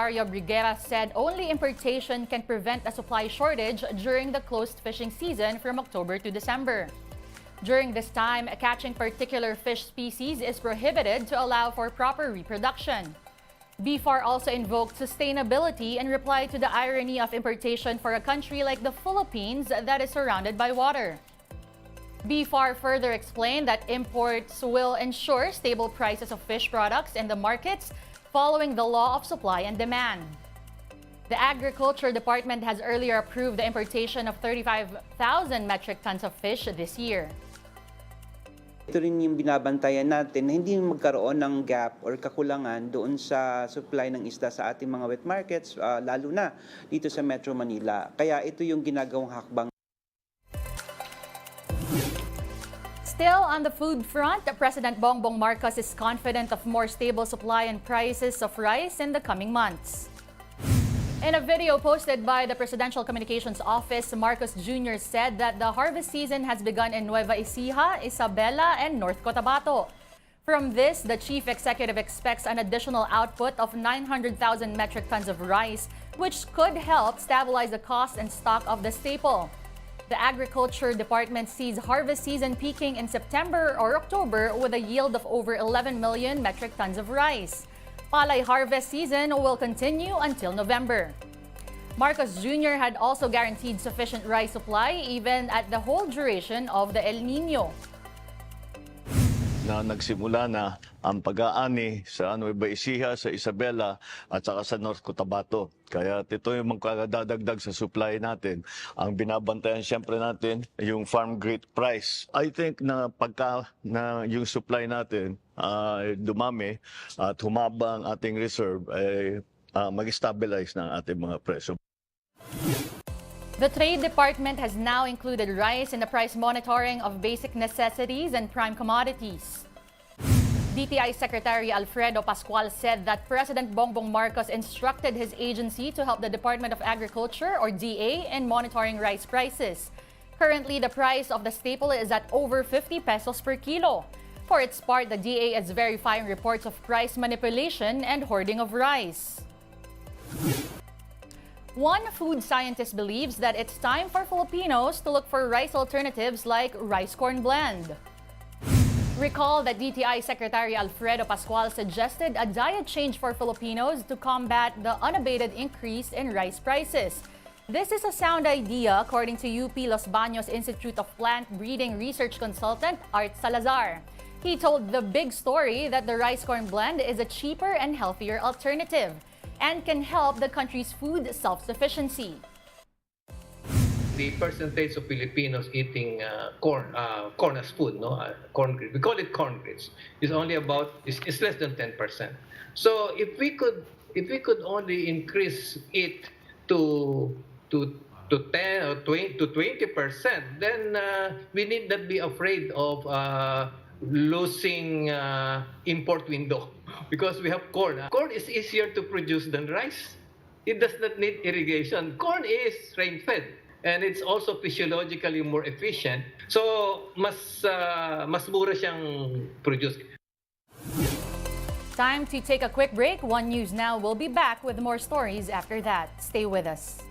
Dario Briguera said only importation can prevent a supply shortage during the closed fishing season from October to December. During this time, catching particular fish species is prohibited to allow for proper reproduction. BFAR also invoked sustainability in reply to the irony of importation for a country like the Philippines that is surrounded by water. BFAR further explained that imports will ensure stable prices of fish products in the markets following the law of supply and demand. The Agriculture Department has earlier approved the importation of 35,000 metric tons of fish this year. Ito rin yung binabantayan natin na hindi magkaroon ng gap or kakulangan doon sa supply ng isda sa ating mga wet markets, lalo na dito sa Metro Manila. Kaya ito yung ginagawang hakbang. Still on the food front, President Bongbong Marcos is confident of more stable supply and prices of rice in the coming months. In a video posted by the Presidential Communications Office, Marcos Jr. said that the harvest season has begun in Nueva Ecija, Isabela, and North Cotabato. From this, the chief executive expects an additional output of 900,000 metric tons of rice, which could help stabilize the cost and stock of the staple. The Agriculture Department sees harvest season peaking in September or October with a yield of over 11 million metric tons of rice. Palay harvest season will continue until November. Marcos Jr. had also guaranteed sufficient rice supply even at the whole duration of the El Nino. Na nagsimula na ang pag-aani sa Nueva Ecija, sa Isabela at saka sa North Cotabato. Kaya ito yung magkakadadagdag sa supply natin. Ang binabantayan siyempre natin yung farm gate price. I think na pagka na yung supply natin dumami at humaba ang ating reserve, mag-stabilize na ang ating mga presyo. The Trade Department has now included rice in the price monitoring of basic necessities and prime commodities. DTI Secretary Alfredo Pascual said that President Bongbong Marcos instructed his agency to help the Department of Agriculture, or DA, in monitoring rice prices. Currently, the price of the staple is at over 50 pesos per kilo. For its part, the DA is verifying reports of price manipulation and hoarding of rice. One food scientist believes that it's time for Filipinos to look for rice alternatives like rice corn blend. Recall that DTI Secretary Alfredo Pascual suggested a diet change for Filipinos to combat the unabated increase in rice prices. This is a sound idea, according to UP Los Baños Institute of Plant Breeding Research consultant Art Salazar. He told The Big Story that the rice corn blend is a cheaper and healthier alternative and can help the country's food self-sufficiency. The percentage of Filipinos eating corn as food, corn grits. We call it corn grits. It's only it's less than 10%. So if we could only increase it to 10 or 20 to 20%, then we need not be afraid of losing import window because we have corn. Corn is easier to produce than rice. It does not need irrigation. Corn is rain-fed. And it's also physiologically more efficient. So, mas mura siyang produce. Time to take a quick break. One News Now will be back with more stories after that. Stay with us.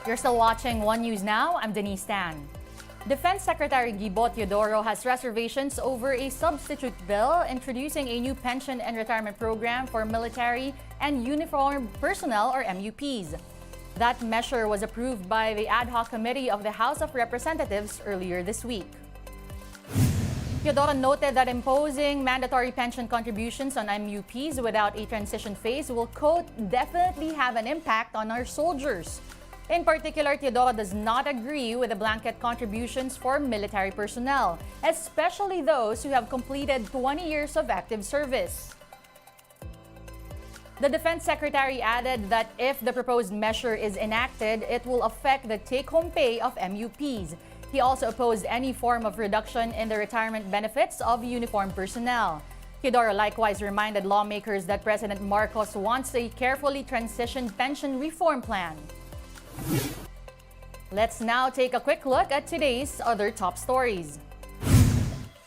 You're still watching One News Now. I'm Denise Tan. Defense Secretary Guibo Teodoro has reservations over a substitute bill introducing a new pension and retirement program for military and uniformed personnel, or MUPs. That measure was approved by the Ad Hoc Committee of the House of Representatives earlier this week. Teodoro noted that imposing mandatory pension contributions on MUPs without a transition phase will, quote, definitely have an impact on our soldiers. In particular, Teodoro does not agree with the blanket contributions for military personnel, especially those who have completed 20 years of active service. The Defense Secretary added that if the proposed measure is enacted, it will affect the take-home pay of MUPs. He also opposed any form of reduction in the retirement benefits of uniformed personnel. Teodoro likewise reminded lawmakers that President Marcos wants a carefully transitioned pension reform plan. Let's now take a quick look at today's other top stories.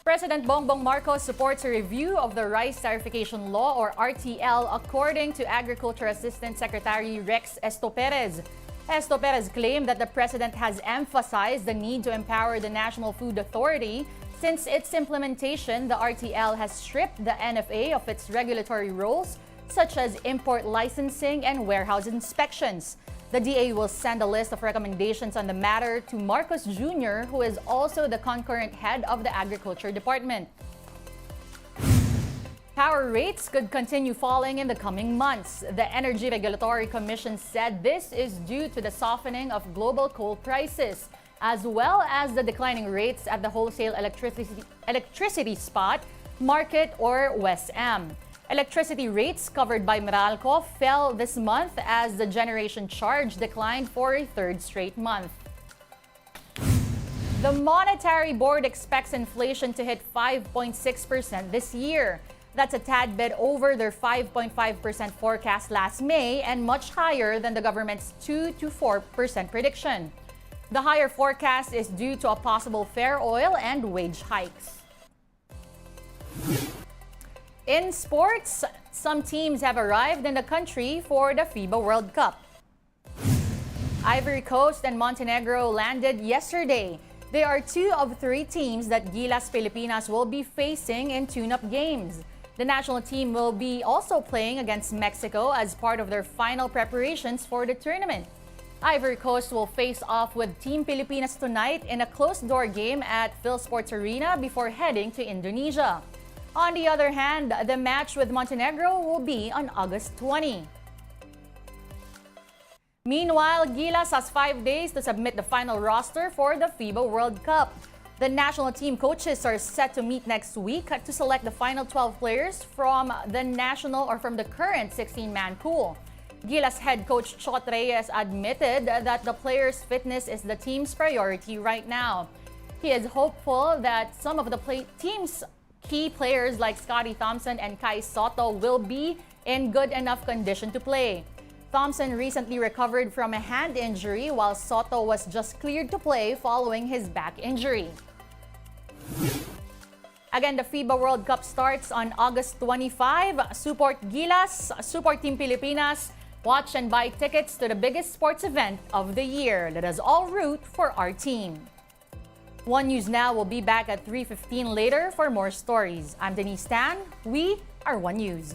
President Bongbong Marcos supports a review of the Rice Tarification Law, or RTL, according to Agriculture Assistant Secretary Rex Estoperez. Estoperez claimed that the president has emphasized the need to empower the National Food Authority. Since its implementation, the RTL has stripped the NFA of its regulatory roles, such as import licensing and warehouse inspections. The DA will send a list of recommendations on the matter to Marcos Jr., who is also the concurrent head of the Agriculture Department. Power rates could continue falling in the coming months. The Energy Regulatory Commission said this is due to the softening of global coal prices, as well as the declining rates at the wholesale electricity spot market, or WESM. Electricity rates covered by Meralco fell this month as the generation charge declined for a third straight month. The Monetary Board expects inflation to hit 5.6% this year. That's a tad bit over their 5.5% forecast last May and much higher than the government's 2 to 4% prediction. The higher forecast is due to a possible fair oil and wage hikes. In sports, some teams have arrived in the country for the FIBA World Cup. Ivory Coast and Montenegro landed yesterday. They are two of three teams that Gilas Pilipinas will be facing in tune-up games. The national team will be also playing against Mexico as part of their final preparations for the tournament. Ivory Coast will face off with Team Pilipinas tonight in a closed-door game at PhilSports Arena before heading to Indonesia. On the other hand, the match with Montenegro will be on August 20. Meanwhile, Gilas has 5 days to submit the final roster for the FIBA World Cup. The national team coaches are set to meet next week to select the final 12 players from the current 16-man pool. Gilas head coach Chot Reyes admitted that the players' fitness is the team's priority right now. He is hopeful that some of the team's key players like Scotty Thompson and Kai Sotto will be in good enough condition to play. Thompson recently recovered from a hand injury, while Sotto was just cleared to play following his back injury. Again, the FIBA World Cup starts on August 25. Support Gilas, support Team Pilipinas. Watch and buy tickets to the biggest sports event of the year. Let us all root for our team. One News Now will be back at 3:15 later for more stories. I'm Denise Tan. We are One News.